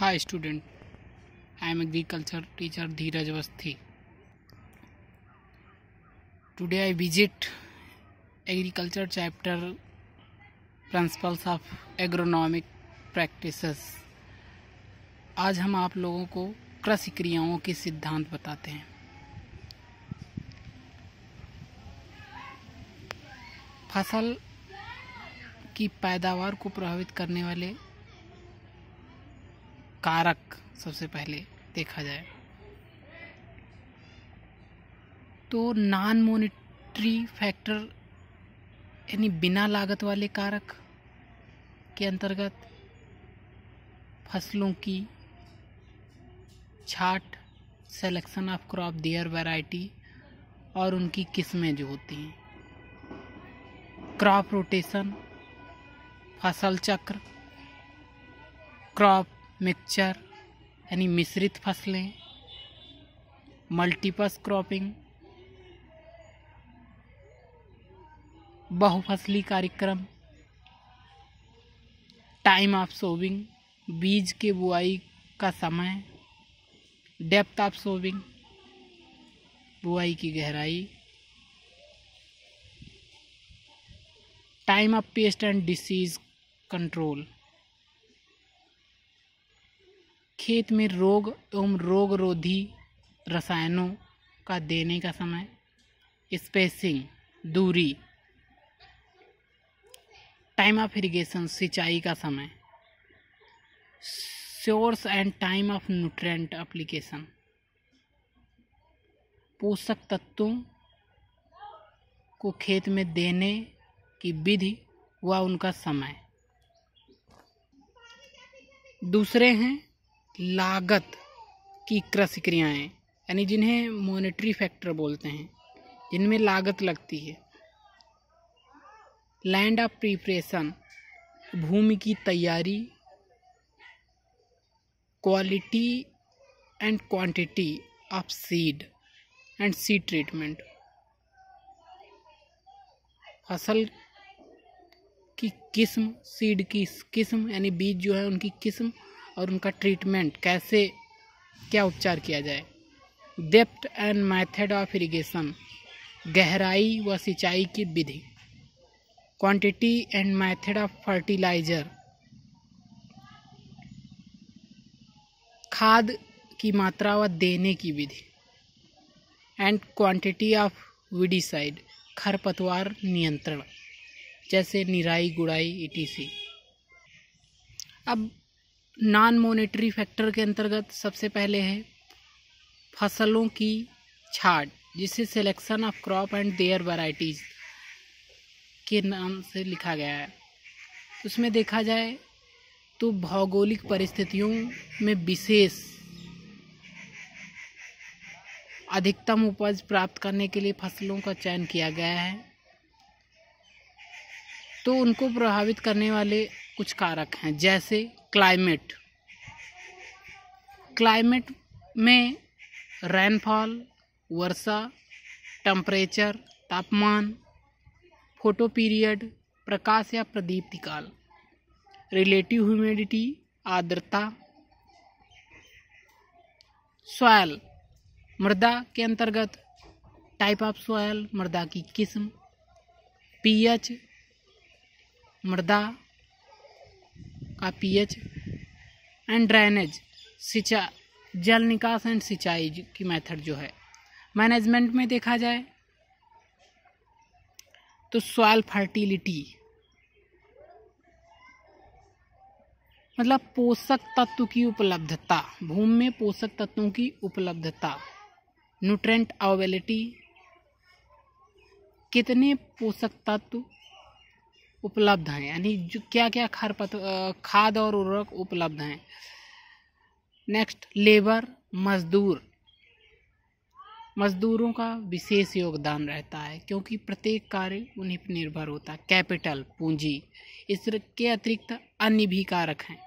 Hi student, I am agriculture teacher Dheeraj Awasthi. Today I visit agriculture chapter Principles of Agronomic Practices. आज हम आप लोगों को कृषि क्रियाओं के सिद्धांत बताते हैं। फसल की पैदावार को प्रभावित करने वाले कारक सबसे पहले देखा जाए तो नॉन मॉनेटरी फैक्टर यानी बिना लागत वाले कारक के अंतर्गत फसलों की छांट, selection of crop, their variety और उनकी किस्में जो होती हैं, क्रॉप रोटेशन, फसल चक्र, क्रॉप मिक्सचर यानी मिश्रित फसलें, मल्टीपस क्रॉपिंग, बहुफसली कार्यक्रम, टाइम ऑफ सोविंग, बीज के बुआई का समय, डेप्थ ऑफ सोविंग, बुआई की गहराई, time of paste and disease control, खेत में रोग एवं रोग रोधी रसायनों का देने का समय, स्पेसिंग, दूरी, टाइम ऑफ इरिगेशन, सिंचाई का समय, source and time of nutrient application, पोषक तत्वों को खेत में देने की विधि व उनका समय। दूसरे हैं लागत की कृषि क्रियाएं यानी जिन्हें मॉनेटरी फैक्टर बोलते हैं, जिनमें लागत लगती है। लैंड ऑफ प्रिपरेशन, भूमि की तैयारी, quality and quantity of seed and seed treatment, फसल की किस्म, सीड की किस्म यानी बीज जो है उनकी किस्म और उनका ट्रीटमेंट, कैसे क्या उपचार किया जाए। Depth and method of irrigation, गहराई व सिंचाई की विधि, quantity and method of fertiliser, खाद की मात्रा व देने की विधि, एंड क्वांटिटी ऑफ वीडिसाइड, खरपतवार नियंत्रण जैसे निराई गुड़ाई etc। अब नॉन मॉनेटरी फैक्टर के अंतर्गत सबसे पहले है फसलों की छांट, जिसे selection of crop and their varieties के नाम से लिखा गया है। उसमें देखा जाए तो भौगोलिक परिस्थितियों में विशेष अधिकतम उपज प्राप्त करने के लिए फसलों का चयन किया गया है। तो उनको प्रभावित करने वाले कुछ कारक हैं, जैसे क्लाइमेट में रेनफॉल, वर्षा, टेम्परेचर, तापमान, फोटो पीरियड, प्रकाश या प्रदीप्ति काल, रिलेटिव ह्यूमिडिटी, आर्द्रता, सॉयल, मृदा के अंतर्गत टाइप ऑफ सॉयल, मृदा की किस्म, पीएच, मृदा का पीएच, एंड ड्रेनेज, सिंचाई, जल निकास एंड सिंचाई की मेथड जो है। मैनेजमेंट में देखा जाए तो सॉइल फर्टिलिटी मतलब पोषक तत्व की उपलब्धता, भूमि में पोषक तत्वों की उपलब्धता, न्यूट्रिएंट अवेलेबिलिटी, कितने पोषक तत्व उपलब्ध हैं यानी जो क्या क्या खाद और उर्वरक उपलब्ध हैं। नेक्स्ट लेबर, मजदूरों का विशेष योगदान रहता है क्योंकि प्रत्येक कार्य उन्हीं पर निर्भर होता है। कैपिटल, पूंजी, इस के अतिरिक्त अन्य भी कारक हैं।